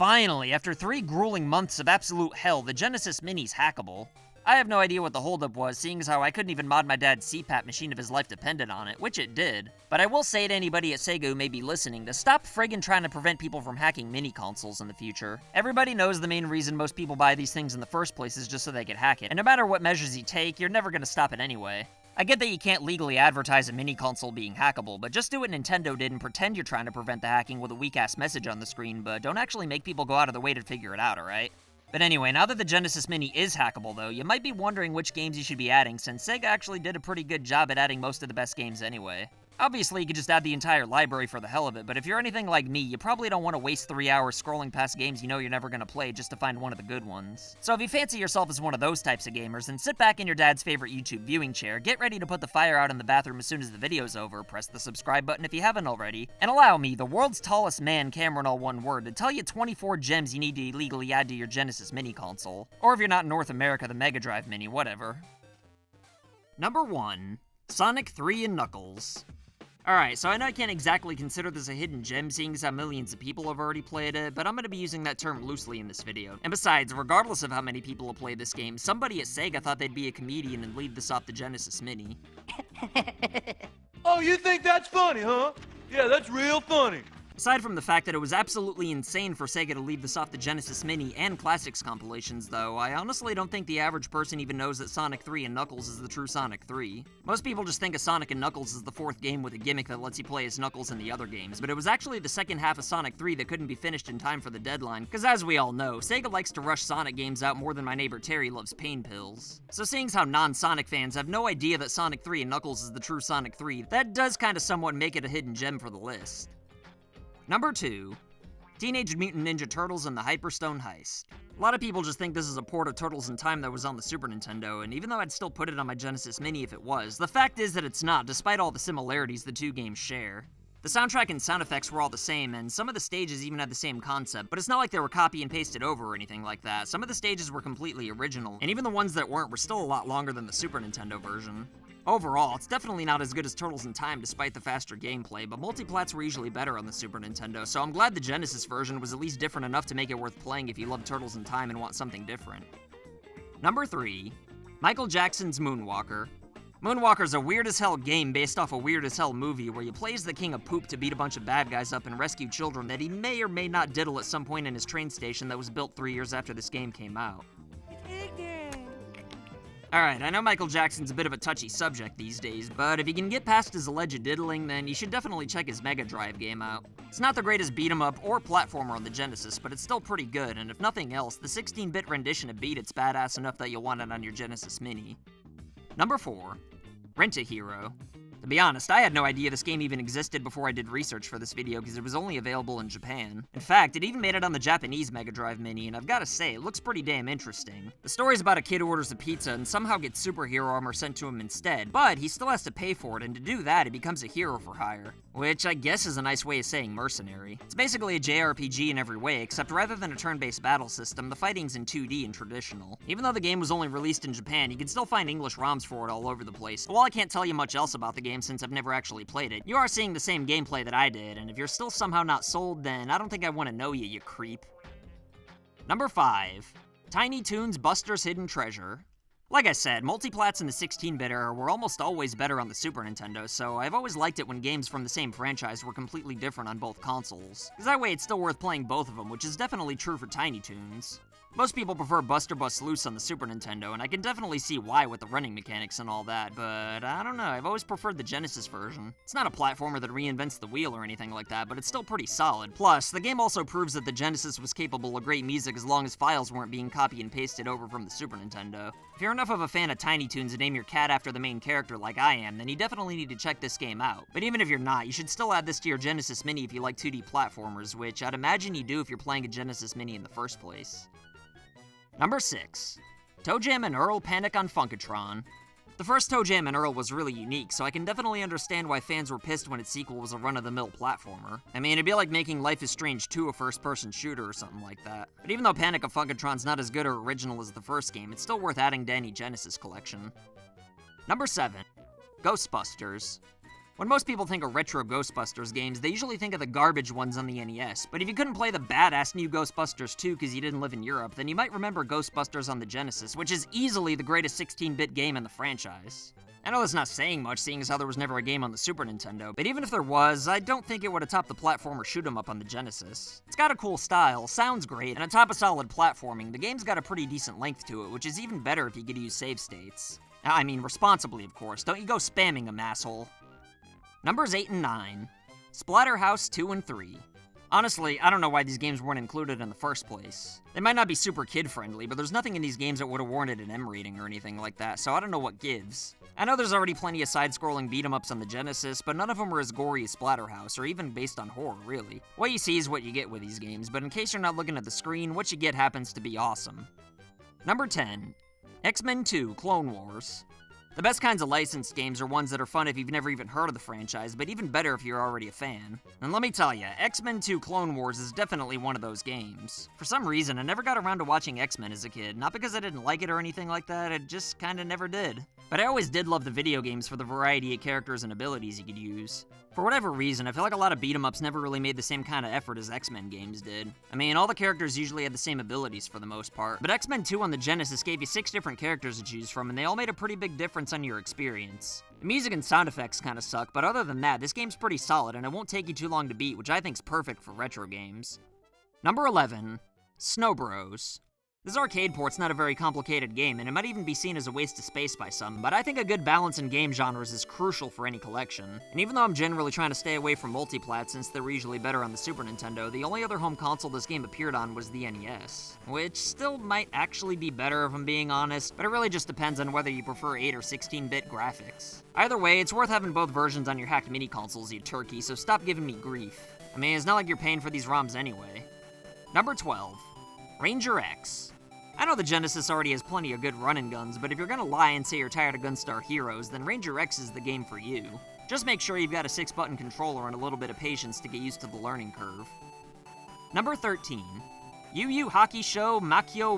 Finally, after 3 grueling months of absolute hell, the Genesis Mini's hackable. I have no idea what the holdup was, seeing as how I couldn't even mod my dad's CPAP machine if his life depended on it, which it did. But I will say to anybody at Sega who may be listening to stop friggin' trying to prevent people from hacking mini consoles in the future. Everybody knows the main reason most people buy these things in the first place is just so they could hack it, and no matter what measures you take, you're never gonna stop it anyway. I get that you can't legally advertise a mini console being hackable, but just do what Nintendo did and pretend you're trying to prevent the hacking with a weak-ass message on the screen, but don't actually make people go out of the way to figure it out, alright? But anyway, now that the Genesis Mini is hackable though, you might be wondering which games you should be adding, since Sega actually did a pretty good job at adding most of the best games anyway. Obviously, you could just add the entire library for the hell of it, but if you're anything like me, you probably don't want to waste 3 hours scrolling past games you know you're never going to play just to find one of the good ones. So if you fancy yourself as one of those types of gamers, then sit back in your dad's favorite YouTube viewing chair, get ready to put the fire out in the bathroom as soon as the video's over, press the subscribe button if you haven't already, and allow me, the world's tallest man, Cameron all one word, to tell you 24 gems you need to illegally add to your Genesis Mini console. Or if you're not in North America, the Mega Drive Mini, whatever. Number 1. Sonic 3 and Knuckles. Alright, so I know I can't exactly consider this a hidden gem, seeing as how millions of people have already played it, but I'm gonna be using that term loosely in this video. And besides, regardless of how many people have played this game, somebody at Sega thought they'd be a comedian and lead this off the Genesis Mini. Oh, you think that's funny, huh? Yeah, that's real funny. Aside from the fact that it was absolutely insane for Sega to leave this off the Genesis Mini and Classics compilations, though, I honestly don't think the average person even knows that Sonic 3 and Knuckles is the true Sonic 3. Most people just think of Sonic and Knuckles as the 4th game with a gimmick that lets you play as Knuckles in the other games, but it was actually the second half of Sonic 3 that couldn't be finished in time for the deadline, because as we all know, Sega likes to rush Sonic games out more than my neighbor Terry loves pain pills. So seeing as how non-Sonic fans have no idea that Sonic 3 and Knuckles is the true Sonic 3, that does kinda somewhat make it a hidden gem for the list. Number 2. Teenage Mutant Ninja Turtles and the Hyperstone Heist. A lot of people just think this is a port of Turtles in Time that was on the Super Nintendo, and even though I'd still put it on my Genesis Mini if it was, the fact is that it's not, despite all the similarities the two games share. The soundtrack and sound effects were all the same, and some of the stages even had the same concept, but it's not like they were copy and pasted over or anything like that. Some of the stages were completely original, and even the ones that weren't were still a lot longer than the Super Nintendo version. Overall, it's definitely not as good as Turtles in Time despite the faster gameplay, but multiplats were usually better on the Super Nintendo, so I'm glad the Genesis version was at least different enough to make it worth playing if you love Turtles in Time and want something different. Number 3. Michael Jackson's Moonwalker. Moonwalker's a weird-as-hell game based off a weird-as-hell movie where you play as the king of poop to beat a bunch of bad guys up and rescue children that he may or may not diddle at some point in his train station that was built 3 years after this game came out. Alright, I know Michael Jackson's a bit of a touchy subject these days, but if you can get past his alleged diddling, then you should definitely check his Mega Drive game out. It's not the greatest beat-em-up or platformer on the Genesis, but it's still pretty good, and if nothing else, the 16-bit rendition of Beat It's badass enough that you'll want it on your Genesis Mini. Number 4. Rent-A-Hero. To be honest, I had no idea this game even existed before I did research for this video because it was only available in Japan. In fact, it even made it on the Japanese Mega Drive Mini, and I've gotta say, it looks pretty damn interesting. The story's about a kid who orders a pizza and somehow gets superhero armor sent to him instead, but he still has to pay for it, and to do that, he becomes a hero for hire. Which I guess is a nice way of saying mercenary. It's basically a JRPG in every way, except rather than a turn-based battle system, the fighting's in 2D and traditional. Even though the game was only released in Japan, you can still find English ROMs for it all over the place. While I can't tell you much else about the game since I've never actually played it, you are seeing the same gameplay that I did, and if you're still somehow not sold, then I don't think I want to know you, you creep. Number 5. Tiny Toons Buster's Hidden Treasure. Like I said, multiplats in the 16-bit era were almost always better on the Super Nintendo, so I've always liked it when games from the same franchise were completely different on both consoles. Because that way it's still worth playing both of them, which is definitely true for Tiny Toons. Most people prefer Buster Bust Loose on the Super Nintendo, and I can definitely see why with the running mechanics and all that, but I don't know, I've always preferred the Genesis version. It's not a platformer that reinvents the wheel or anything like that, but it's still pretty solid. Plus, the game also proves that the Genesis was capable of great music as long as files weren't being copied and pasted over from the Super Nintendo. If you're enough of a fan of Tiny Toons to name your cat after the main character like I am, then you definitely need to check this game out. But even if you're not, you should still add this to your Genesis Mini if you like 2D platformers, which I'd imagine you do if you're playing a Genesis Mini in the first place. Number 6. ToeJam and Earl Panic on Funkotron. The first ToeJam and Earl was really unique, so I can definitely understand why fans were pissed when its sequel was a run-of-the-mill platformer. I mean, it'd be like making Life is Strange 2 a first-person shooter or something like that. But even though Panic of Funkotron's not as good or original as the first game, it's still worth adding to any Genesis collection. Number 7. Ghostbusters. When most people think of retro Ghostbusters games, they usually think of the garbage ones on the NES, but if you couldn't play the badass new Ghostbusters 2 because you didn't live in Europe, then you might remember Ghostbusters on the Genesis, which is easily the greatest 16-bit game in the franchise. I know that's not saying much, seeing as how there was never a game on the Super Nintendo, but even if there was, I don't think it would have topped the platformer shoot 'em up on the Genesis. It's got a cool style, sounds great, and on top of solid platforming, the game's got a pretty decent length to it, which is even better if you get to use save states. I mean, responsibly, of course. Don't you go spamming them, asshole. Numbers 8 and 9. Splatterhouse 2 and 3. Honestly, I don't know why these games weren't included in the first place. They might not be super kid-friendly, but there's nothing in these games that would have warranted an M rating or anything like that, so I don't know what gives. I know there's already plenty of side-scrolling beat-em-ups on the Genesis, but none of them are as gory as Splatterhouse, or even based on horror, really. What you see is what you get with these games, but in case you're not looking at the screen, what you get happens to be awesome. Number 10. XMen 2 Clone Wars. The best kinds of licensed games are ones that are fun if you've never even heard of the franchise, but even better if you're already a fan. And let me tell ya, X-Men 2 Clone Wars is definitely one of those games. For some reason, I never got around to watching X-Men as a kid, not because I didn't like it or anything like that, it just kinda never did. But I always did love the video games for the variety of characters and abilities you could use. For whatever reason, I feel like a lot of beat-em-ups never really made the same kind of effort as X-Men games did. I mean, all the characters usually had the same abilities for the most part, but X-Men 2 on the Genesis gave you 6 different characters to choose from, and they all made a pretty big difference on your experience. The music and sound effects kinda suck, but other than that, this game's pretty solid, and it won't take you too long to beat, which I think's perfect for retro games. Number 11. Snow Bros. This arcade port's not a very complicated game, and it might even be seen as a waste of space by some, but I think a good balance in game genres is crucial for any collection. And even though I'm generally trying to stay away from multiplat since they're usually better on the Super Nintendo, the only other home console this game appeared on was the NES. Which still might actually be better if I'm being honest, but it really just depends on whether you prefer 8 or 16-bit graphics. Either way, it's worth having both versions on your hacked mini consoles, you turkey, so stop giving me grief. I mean, it's not like you're paying for these ROMs anyway. Number 12. Ranger X. I know the Genesis already has plenty of good run-and guns, but if you're gonna lie and say you're tired of Gunstar Heroes, then Ranger X is the game for you. Just make sure you've got a 6-button controller and a little bit of patience to get used to the learning curve. Number 13. Yu Hakusho Makyo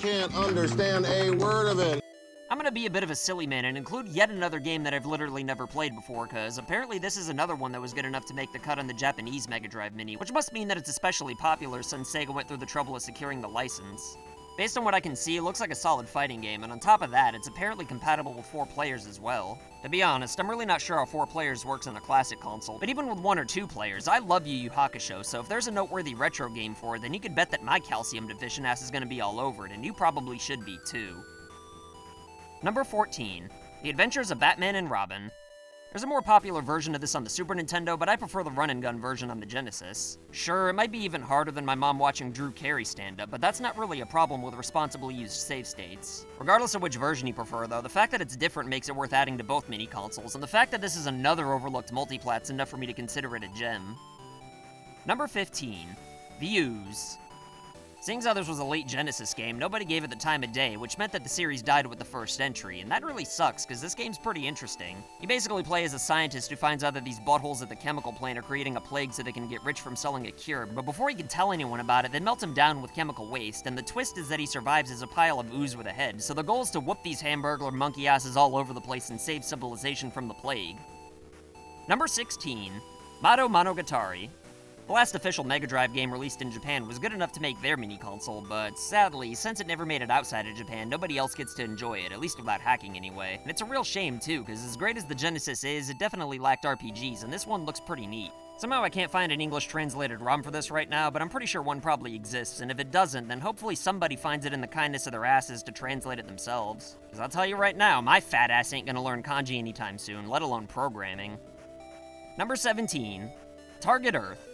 Can't understand a word of it. I'm gonna be a bit of a silly man and include yet another game that I've literally never played before, cause apparently this is another one that was good enough to make the cut on the Japanese Mega Drive Mini, which must mean that it's especially popular since Sega went through the trouble of securing the license. Based on what I can see, it looks like a solid fighting game, and on top of that, it's apparently compatible with 4 players as well. To be honest, I'm really not sure how 4 players works on a classic console, but even with 1 or 2 players, I love Yu Hakusho, so if there's a noteworthy retro game for it, then you could bet that my calcium deficient ass is gonna be all over it, and you probably should be too. Number 14. The Adventures of Batman and Robin. There's a more popular version of this on the Super Nintendo, but I prefer the run-and-gun version on the Genesis. Sure, it might be even harder than my mom watching Drew Carey stand-up, but that's not really a problem with responsibly used save states. Regardless of which version you prefer, though, the fact that it's different makes it worth adding to both mini-consoles, and the fact that this is another overlooked multiplat's enough for me to consider it a gem. Number 15. Views. Seeing as how this was a late Genesis game, nobody gave it the time of day, which meant that the series died with the first entry, and that really sucks, because this game's pretty interesting. You basically play as a scientist who finds out that these buttholes at the chemical plant are creating a plague so they can get rich from selling a cure, but before he can tell anyone about it, they melt him down with chemical waste, and the twist is that he survives as a pile of ooze with a head, so the goal is to whoop these hamburglar monkey asses all over the place and save civilization from the plague. Number 16. Monogatari. The last official Mega Drive game released in Japan was good enough to make their mini-console, but sadly, since it never made it outside of Japan, nobody else gets to enjoy it, at least without hacking anyway. And it's a real shame too, because as great as the Genesis is, it definitely lacked RPGs, and this one looks pretty neat. Somehow I can't find an English translated ROM for this right now, but I'm pretty sure one probably exists, and if it doesn't, then hopefully somebody finds it in the kindness of their asses to translate it themselves. Because I'll tell you right now, my fat ass ain't gonna learn kanji anytime soon, let alone programming. Number 17. Target Earth.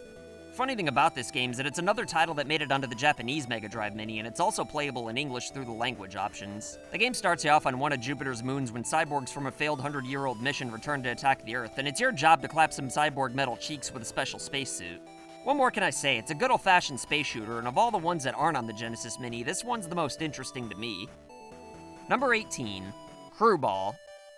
Funny thing about this game is that it's another title that made it onto the Japanese Mega Drive Mini, and it's also playable in English through the language options. The game starts you off on one of Jupiter's moons when cyborgs from a failed 100-year-old mission return to attack the Earth, and it's your job to clap some cyborg metal cheeks with a special spacesuit. What more can I say? It's a good old-fashioned space shooter, and of all the ones that aren't on the Genesis Mini, this one's the most interesting to me. Number 18. Curveball.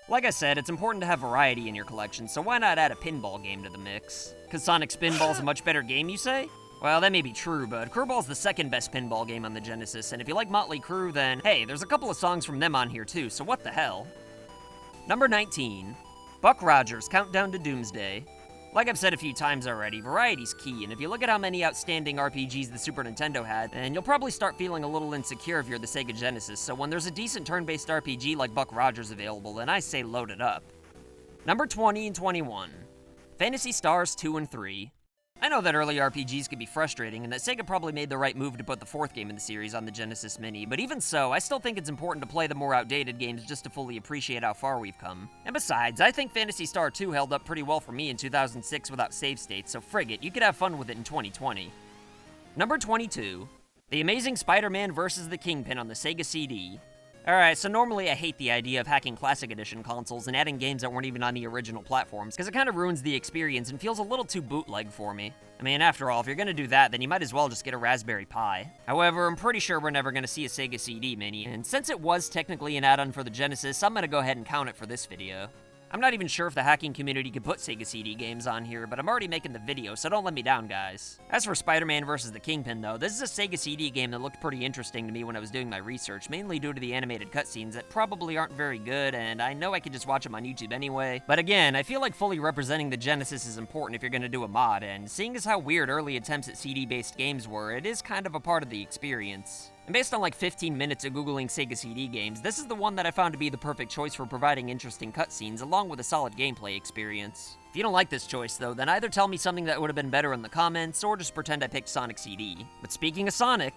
Like I said, it's important to have variety in your collection, so why not add a pinball game to the mix? Cause Sonic Spinball's a much better game, you say? Well, that may be true, but Curveball's the second best pinball game on the Genesis, and if you like Motley Crue, then hey, there's a couple of songs from them on here too, so what the hell? Number 19, Buck Rogers, Countdown to Doomsday. Like I've said a few times already, variety's key, and if you look at how many outstanding RPGs the Super Nintendo had, then you'll probably start feeling a little insecure if you're the Sega Genesis, so when there's a decent turn-based RPG like Buck Rogers available, then I say load it up. Number 20 and 21, Phantasy Stars 2 and 3. I know that early RPGs could be frustrating, and that Sega probably made the right move to put the fourth game in the series on the Genesis Mini, but even so, I still think it's important to play the more outdated games just to fully appreciate how far we've come. And besides, I think Phantasy Star 2 held up pretty well for me in 2006 without save states, so frig it, you could have fun with it in 2020. Number 22, The Amazing Spider-Man vs. the Kingpin on the Sega CD. Alright, so normally I hate the idea of hacking Classic Edition consoles and adding games that weren't even on the original platforms, because it kind of ruins the experience and feels a little too bootleg for me. I mean, after all, if you're gonna do that, then you might as well just get a Raspberry Pi. However, I'm pretty sure we're never gonna see a Sega CD Mini, and since it was technically an add-on for the Genesis, I'm gonna go ahead and count it for this video. I'm not even sure if the hacking community could put Sega CD games on here, but I'm already making the video, so don't let me down, guys. As for Spider-Man vs. the Kingpin, though, this is a Sega CD game that looked pretty interesting to me when I was doing my research, mainly due to the animated cutscenes that probably aren't very good, and I know I could just watch them on YouTube anyway. But again, I feel like fully representing the Genesis is important if you're gonna do a mod, and seeing as how weird early attempts at CD-based games were, it is kind of a part of the experience. And based on like 15 minutes of Googling Sega CD games, this is the one that I found to be the perfect choice for providing interesting cutscenes along with a solid gameplay experience. If you don't like this choice though, then either tell me something that would have been better in the comments, or just pretend I picked Sonic CD. But speaking of Sonic,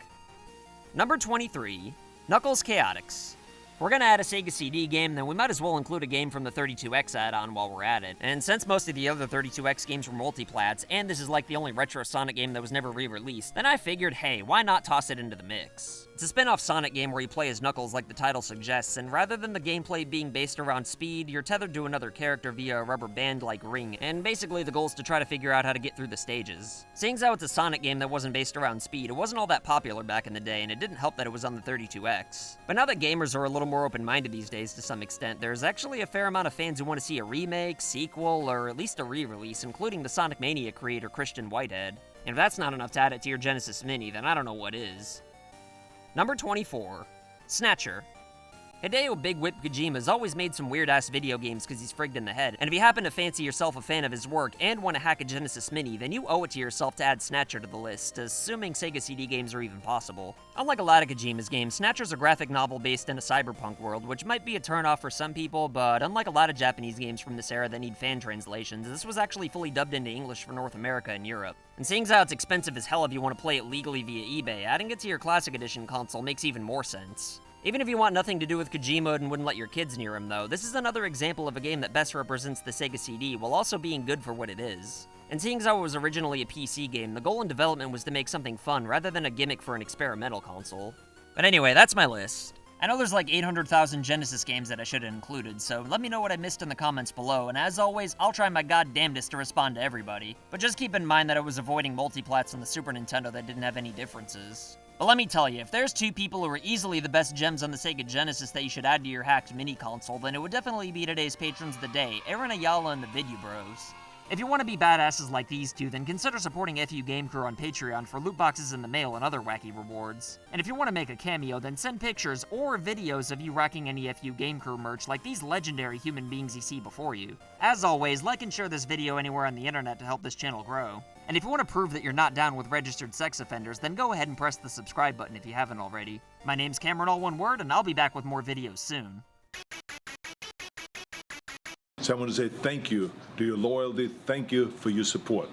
number 23, Knuckles Chaotix. If we're gonna add a Sega CD game, then we might as well include a game from the 32X add-on while we're at it. And since most of the other 32X games were multiplats, and this is like the only retro Sonic game that was never re-released, then I figured, hey, why not toss it into the mix? It's a spin-off Sonic game where you play as Knuckles like the title suggests, and rather than the gameplay being based around speed, you're tethered to another character via a rubber band-like ring, and basically the goal is to try to figure out how to get through the stages. Seeing as how it's a Sonic game that wasn't based around speed, it wasn't all that popular back in the day, and it didn't help that it was on the 32X. But now that gamers are a little more open-minded these days to some extent, there's actually a fair amount of fans who want to see a remake, sequel, or at least a re-release, including the Sonic Mania creator Christian Whitehead. And if that's not enough to add it to your Genesis Mini, then I don't know what is. Number 24, Snatcher. Hideo Big Whip Kojima has always made some weird-ass video games because he's frigged in the head, and if you happen to fancy yourself a fan of his work and want to hack a Genesis Mini, then you owe it to yourself to add Snatcher to the list, assuming Sega CD games are even possible. Unlike a lot of Kojima's games, Snatcher's a graphic novel based in a cyberpunk world, which might be a turnoff for some people, but unlike a lot of Japanese games from this era that need fan translations, this was actually fully dubbed into English for North America and Europe. And seeing as how it's expensive as hell if you want to play it legally via eBay, adding it to your Classic Edition console makes even more sense. Even if you want nothing to do with Kojima and wouldn't let your kids near him though, this is another example of a game that best represents the Sega CD while also being good for what it is. And seeing as how it was originally a PC game, the goal in development was to make something fun rather than a gimmick for an experimental console. But anyway, that's my list. I know there's like 800,000 Genesis games that I should have included, so let me know what I missed in the comments below, and as always, I'll try my goddamnedest to respond to everybody. But just keep in mind that I was avoiding multiplats on the Super Nintendo that didn't have any differences. But let me tell you, if there's two people who are easily the best gems on the Sega Genesis that you should add to your hacked mini console, then it would definitely be today's patrons of the day, Aaron Ayala and the Bros. If you want to be badasses like these two, then consider supporting FU Game Crew on Patreon for loot boxes in the mail and other wacky rewards. And if you want to make a cameo, then send pictures or videos of you rocking any FU Game Crew merch like these legendary human beings you see before you. As always, like and share this video anywhere on the internet to help this channel grow. And if you want to prove that you're not down with registered sex offenders, then go ahead and press the subscribe button if you haven't already. My name's Cameron, all one word, and I'll be back with more videos soon. So I want to say thank you to your loyalty, thank you for your support.